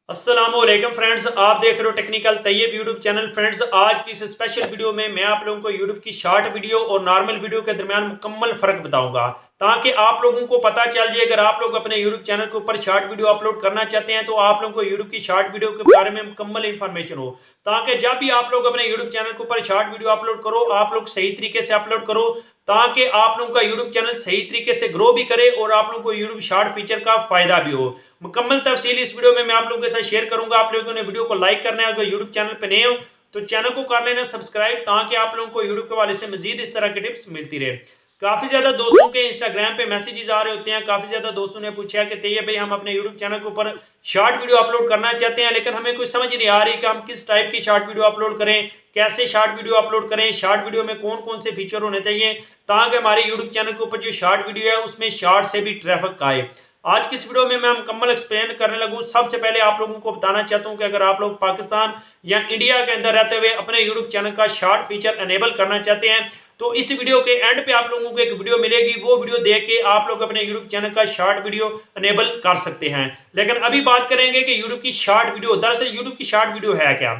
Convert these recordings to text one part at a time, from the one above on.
अस्सलामुअलैकुम फ्रेंड्स, आप देख रहे हो technical Tayyab YouTube channel. Friends, आज की इस स्पेशल वीडियो में मैं आप लोगों को यूट्यूब की शॉर्ट वीडियो और नॉर्मल वीडियो के दरमियान मुकम्मल फ़र्क बताऊंगा, ताकि आप लोगों को पता चल जाए। अगर आप लोग अपने यूट्यूब चैनल के ऊपर शॉर्ट वीडियो अपलोड करना चाहते हैं तो आप लोगों को यूट्यूब की शॉर्ट वीडियो के बारे में मुकम्मल इन्फॉर्मेशन हो, ताकि जब भी आप लोग अपने यूट्यूब चैनल के ऊपर शॉर्ट वीडियो अपलोड करो, आप लोग सही तरीके से अपलोड करो, ताकि आप लोगों का यूट्यूब चैनल सही तरीके से ग्रो भी करे और आप लोगों को यूट्यूब शॉर्ट फीचर का फायदा भी हो। मुकम्मल तफसील इस वीडियो में मैं आप लोगों के साथ शेयर करूंगा। आप लोगों ने वीडियो को लाइक करना है, अगर यूट्यूब चैनल पे नए हो तो चैनल को कर लेना सब्सक्राइब, ताकि आप लोगों को यूट्यूब के हवाले से मजीद इस तरह की टिप्स मिलती रहे। काफी ज्यादा दोस्तों के इंस्टाग्राम पे मैसेजेस आ रहे होते हैं, काफी ज्यादा दोस्तों ने पूछा कि तैयब भाई हम अपने यूट्यूब चैनल के ऊपर शॉर्ट वीडियो अपलोड करना चाहते हैं, लेकिन हमें कुछ समझ नहीं आ रही कि हम किस टाइप की शॉर्ट वीडियो अपलोड करें, कैसे शॉर्ट वीडियो अपलोड करें, शॉर्ट वीडियो में कौन कौन से फीचर होने चाहिए ताकि हमारे यूट्यूब चैनल के ऊपर जो शॉर्ट वीडियो है उसमें शॉर्ट से भी ट्रैफिक आए। आज की इस वीडियो में मैं मुकम्मल एक्सप्लेन करने लगूँ। सबसे पहले आप लोगों को बताना चाहता हूं कि अगर आप लोग पाकिस्तान या इंडिया के अंदर रहते हुए अपने यूट्यूब चैनल का शॉर्ट फीचर एनेबल करना चाहते हैं तो इस वीडियो के एंड पे आप लोगों को एक वीडियो मिलेगी, वो वीडियो देख के आप लोग अपने यूट्यूब चैनल का शॉर्ट वीडियो एनेबल कर सकते हैं। लेकिन अभी बात करेंगे कि यूट्यूब की शॉर्ट वीडियो, दरअसल यूट्यूब की शॉर्ट वीडियो है क्या।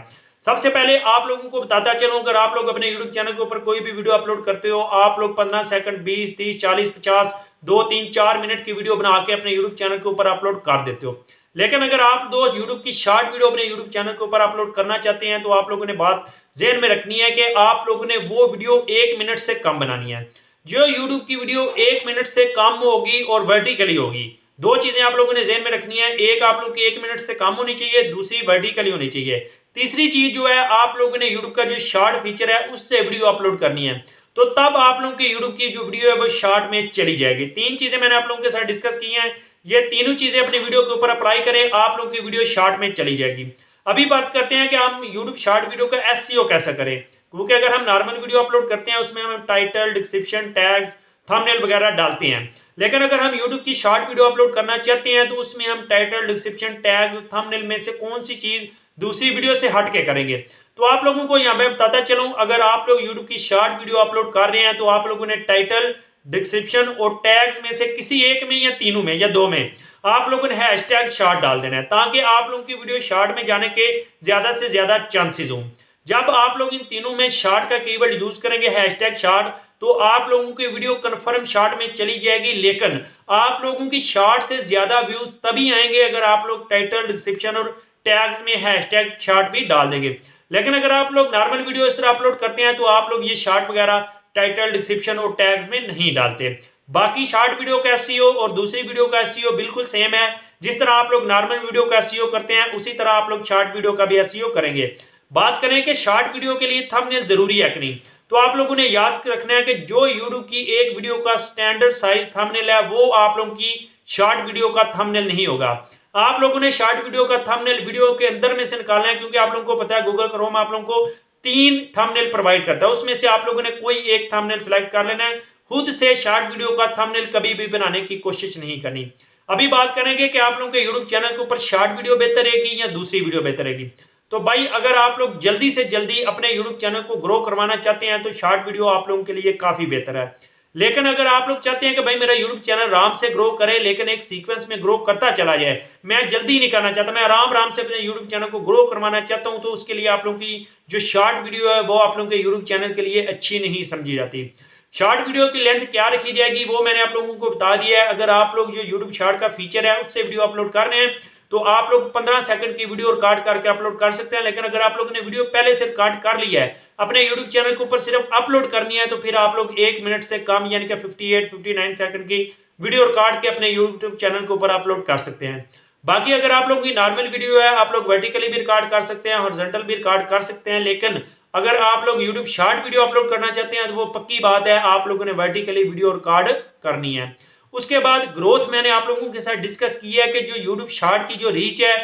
सबसे पहले आप लोगों को बताता चलूं, अगर आप लोग अपने यूट्यूब चैनल के ऊपर कोई भी वीडियो अपलोड करते हो, आप लोग 15 सेकंड, 20, 30, 40, 50, 2, 3, 4 मिनट की वीडियो बना के अपने यूट्यूब चैनल के ऊपर अपलोड कर देते हो। लेकिन अगर आप दोस्त यूट्यूब की शॉर्ट वीडियो अपने यूट्यूब चैनल के ऊपर अपलोड करना चाहते हैं तो आप लोगों ने बात ज़हन में रखनी है कि आप लोगों ने वो वीडियो 1 मिनट से कम बनानी है। जो यूट्यूब की वीडियो 1 मिनट से कम होगी और वर्टिकली होगी, दो चीजें आप लोगों ने ज़हन में रखनी है। एक, आप लोग की 1 मिनट से कम होनी चाहिए, दूसरी वर्टिकली होनी चाहिए। तीसरी चीज जो है, आप लोगों ने यूट्यूब का जो शॉर्ट फीचर है उससे वीडियो अपलोड करनी है, तो तब आप लोगों की यूट्यूब की जो वीडियो है वो शॉर्ट में चली जाएगी। तीन चीजें मैंने आप लोगों के साथ डिस्कस की हैं, ये तीनों चीजें अपनी वीडियो के ऊपर अप्लाई करें, आप लोगों की वीडियो शॉर्ट में चली जाएगी। अभी बात करते हैं कि हम यूट्यूब शॉर्ट वीडियो का एसईओ कैसे करें, क्योंकि अगर हम नॉर्मल वीडियो अपलोड करते हैं उसमें हम टाइटल, डिस्क्रिप्शन, टैग्स, थंबनेल वगैरह डालते हैं। लेकिन अगर हम यूट्यूब की शॉर्ट वीडियो अपलोड करना चाहते हैं तो उसमें हम टाइटल, डिस्क्रिप्शन, टैग्स, थंबनेल में से कौन सी चीज दूसरी वीडियो से हट के करेंगे। तो आप लोगों को यहाँ पे बताता चलूं, अगर आप लोग यूट्यूब की शॉर्ट वीडियो अपलोड कर रहे हैं तो आप लोगों ने टाइटल, डिस्क्रिप्शन और टैग्स में से किसी एक में या तीनों में या दो में आप लोगों ने हैशटैग शॉर्ट डाल देना है, ताकि आप लोगों की वीडियो शॉर्ट में जाने के ज्यादा से ज्यादा चांसेस हों। जब आप लोग इन तीनों में शॉर्ट का कीवर्ड यूज करेंगे, हैशटैग शॉर्ट, तो आप लोगों की वीडियो कंफर्म शॉर्ट में चली जाएगी। लेकिन आप लोगों की शॉर्ट से ज्यादा व्यूज तभी आएंगे अगर आप लोग टाइटल, डिस्क्रिप्शन और टैग्स में हैशटैग शॉर्ट भी डाल देंगे। लेकिन अगर आप लोग नॉर्मल वीडियो इस तरह अपलोड करते हैं तो आप लोग ये शॉर्ट वगैरह टाइटल, डिस्क्रिप्शन और टैग्स में नहीं डालते। बाकी शॉर्ट वीडियो का एसईओ और दूसरी वीडियो का एसईओ बिल्कुल सेम है। जिस तरह आप लोग नॉर्मल वीडियो का एसईओ करते हैं उसी तरह आप लोग शॉर्ट वीडियो का भी एसईओ करेंगे। बात करें कि शॉर्ट वीडियो के लिए थंबनेल जरूरी है कि नहीं, तो आप लोगों ने याद रखना है कि जो यूट्यूब की एक वीडियो का स्टैंडर्ड साइज थंबनेल है वो आप लोगों की शॉर्ट वीडियो का थंबनेल नहीं होगा। आप लोगों ने शॉर्ट वीडियो का थंबनेल वीडियो के अंदर में से निकालना है, क्योंकि आप लोगों को पता है गूगल क्रोम आप लोगों को 3 थंबनेल प्रोवाइड करता है, उसमें से आप लोगों ने कोई एक थंबनेल सेलेक्ट कर लेना है। खुद से शॉर्ट वीडियो का थंबनेल कभी भी बनाने की कोशिश नहीं करनी। अभी बात करेंगे कि आप लोगों के यूट्यूब चैनल के ऊपर शॉर्ट वीडियो बेहतर रहेगी या दूसरी वीडियो बेहतर रहेगी। तो भाई, अगर आप लोग जल्दी से जल्दी अपने यूट्यूब चैनल को ग्रो करवाना चाहते हैं तो शॉर्ट वीडियो आप लोगों के लिए काफी बेहतर है। लेकिन अगर आप लोग चाहते हैं कि भाई मेरा यूट्यूब चैनल आराम से ग्रो करे, लेकिन एक सीक्वेंस में ग्रो करता चला जाए, मैं जल्दी नहीं करना चाहता, मैं आराम से अपने यूट्यूब चैनल को ग्रो करवाना चाहता हूं, तो उसके लिए आप लोगों की जो शॉर्ट वीडियो है वो आप लोगों के यूट्यूब चैनल के लिए अच्छी नहीं समझी जाती। शॉर्ट वीडियो की लेंथ क्या रखी जाएगी वो मैंने आप लोगों को बता दिया है। अगर आप लोग जो यूट्यूब शॉर्ट का फीचर है उससे वीडियो अपलोड कर रहे हैं तो आप लोग 15 सेकंड की वीडियो रिकॉर्ड करके अपलोड कर सकते हैं। लेकिन अगर आप लोगों ने वीडियो पहले से रिकॉर्ड कर लिया है, अपने यूट्यूब चैनल के ऊपर सिर्फ अपलोड करनी है, तो फिर आप लोग 1 मिनट से कम यानी कि 58-59 सेकंड की वीडियो रिकॉर्ड के अपने यूट्यूब चैनल के ऊपर अपलोड कर सकते हैं। बाकी अगर आप लोगों की नॉर्मल वीडियो है, आप लोग वर्टिकली भी रिकॉर्ड कर सकते हैं, हॉरिजॉन्टल भी रिकॉर्ड कर सकते हैं। लेकिन अगर आप लोग यूट्यूब शॉर्ट वीडियो अपलोड करना चाहते हैं तो वो पक्की बात है, आप लोगों ने वर्टिकली वीडियो रिकॉर्ड करनी है। उसके बाद ग्रोथ मैंने आप लोगों के साथ डिस्कस किया है कि जो यूट्यूब शॉर्ट की जो रीच है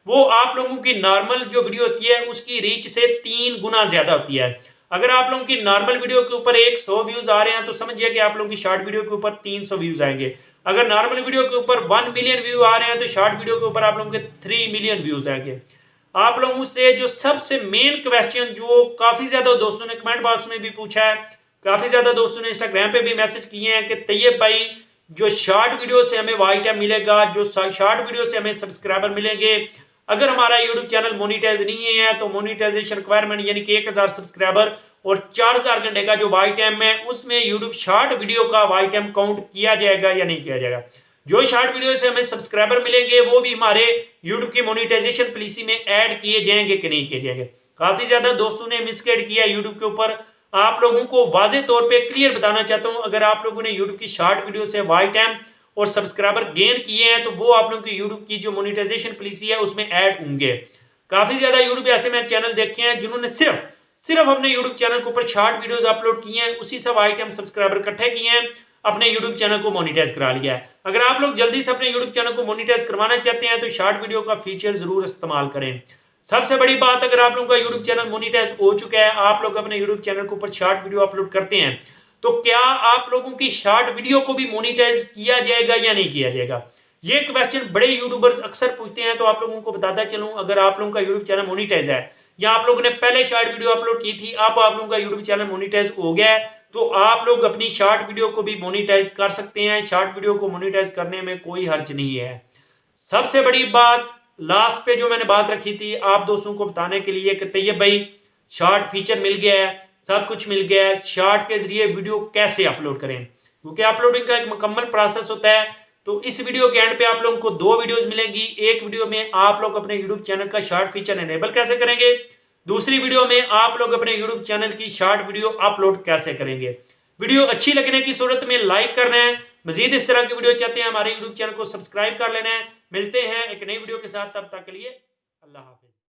वो आप लोगों की नॉर्मल जो वीडियो होती है उसकी रीच से 3 गुना ज्यादा होती है। अगर आप लोगों की नॉर्मल वीडियो के ऊपर 100 व्यूज आ रहे हैं तो समझिए कि आप लोगों की शॉर्ट वीडियो के ऊपर 300 व्यूज आएंगे। अगर नॉर्मल वीडियो के ऊपर 1 मिलियन व्यू आ रहे हैं तो शॉर्ट वीडियो के ऊपर आप लोगों के 3 मिलियन व्यूज आएंगे। आप लोगों से जो सबसे मेन क्वेश्चन जो काफी ज्यादा दोस्तों ने कमेंट बॉक्स में भी पूछा है, काफी ज्यादा दोस्तों ने इंस्टाग्राम पे भी मैसेज किए हैं कि तैयब भाई जो शॉर्ट वीडियो से हमें वॉच टाइम मिलेगा, जो शॉर्ट वीडियो से हमें सब्सक्राइबर मिलेंगे, अगर हमारा यूट्यूब चैनल मोनिटाइज नहीं है तो मोनिटाइजेशन रिक्वायरमेंट यानी कि 1000 सब्सक्राइबर और 4000 घंटे का जो वॉच टाइम है उसमें यूट्यूब शॉर्ट वीडियो का वॉच टाइम काउंट किया जाएगा या नहीं किया जाएगा। जो शॉर्ट वीडियो से हमें सब्सक्राइबर मिलेंगे वो भी हमारे यूट्यूब की मोनिटाइजेशन पॉलिसी में ऐड किए जाएंगे कि नहीं किए जाएंगे। काफी ज्यादा दोस्तों ने मिसगाइड किया यूट्यूब के ऊपर। आप लोगों को वाजे तौर पे क्लियर बताना चाहता हूं, अगर आप लोगों ने यूट्यूब की शॉर्ट वीडियो से वॉच टाइम और सब्सक्राइबर गेन किए हैं तो वो आप लोगों की यूट्यूब की जो मोनिटाइजेशन पॉलिसी है उसमें ऐड होंगे। काफी ज्यादा यूट्यूब ऐसे मैंने चैनल देखे हैं जिन्होंने सिर्फ अपने यूट्यूब चैनल के ऊपर शॉर्ट वीडियोस अपलोड किए हैं, उसी से वॉच टाइम सब्सक्राइबर इकट्ठे किए हैं, अपने यूट्यूब चैनल को मोनिटाइज करा लिया है। अगर आप लोग जल्दी से अपने यूट्यूब चैनल को मोनिटाइज करवाना चाहते हैं तो शॉर्ट वीडियो का फीचर जरूर इस्तेमाल करें। सबसे बड़ी बात, अगर आप लोगों का यूट्यूब चैनल मोनिटाइज हो चुका है, आप लोग अपने यूट्यूब चैनल के ऊपर शॉर्ट वीडियो अपलोड करते हैं, तो क्या आप लोगों की शॉर्ट वीडियो को भी मोनिटाइज किया जाएगा या नहीं किया जाएगा? ये क्वेश्चन बड़े यूट्यूबर्स अक्सर पूछते हैं, तो आप लोगों को बताता चलूं, अगर आप लोगों का यूट्यूब चैनल मोनिटाइज है या आप लोगों ने पहले शॉर्ट वीडियो अपलोड की थी, अब आप लोगों का यूट्यूब चैनल मोनिटाइज हो गया है, तो आप लोग अपनी शॉर्ट वीडियो को भी मोनिटाइज कर सकते हैं। शॉर्ट वीडियो को मोनिटाइज करने में कोई हर्ज नहीं है। सबसे बड़ी बात लास्ट पे जो मैंने बात रखी थी आप दोस्तों को बताने के लिए कि तैयब भाई शॉर्ट फीचर मिल गया है, सब कुछ मिल गया है, शॉर्ट के जरिए वीडियो कैसे अपलोड करें, क्योंकि अपलोडिंग का एक मुकम्मल प्रोसेस होता है। तो इस वीडियो के एंड पे आप लोगों को 2 वीडियोस मिलेंगी। एक वीडियो में आप लोग अपने यूट्यूब चैनल का शॉर्ट फीचर एनेबल कैसे करेंगे, दूसरी वीडियो में आप लोग अपने यूट्यूब चैनल की शॉर्ट वीडियो अपलोड कैसे करेंगे। वीडियो अच्छी लगने की सूरत में लाइक करना है, मजीद इस तरह की वीडियो चाहते हैं हमारे यूट्यूब चैनल को सब्सक्राइब कर लेना है। मिलते हैं एक नई वीडियो के साथ, तब तक के लिए अल्लाह हाफिज।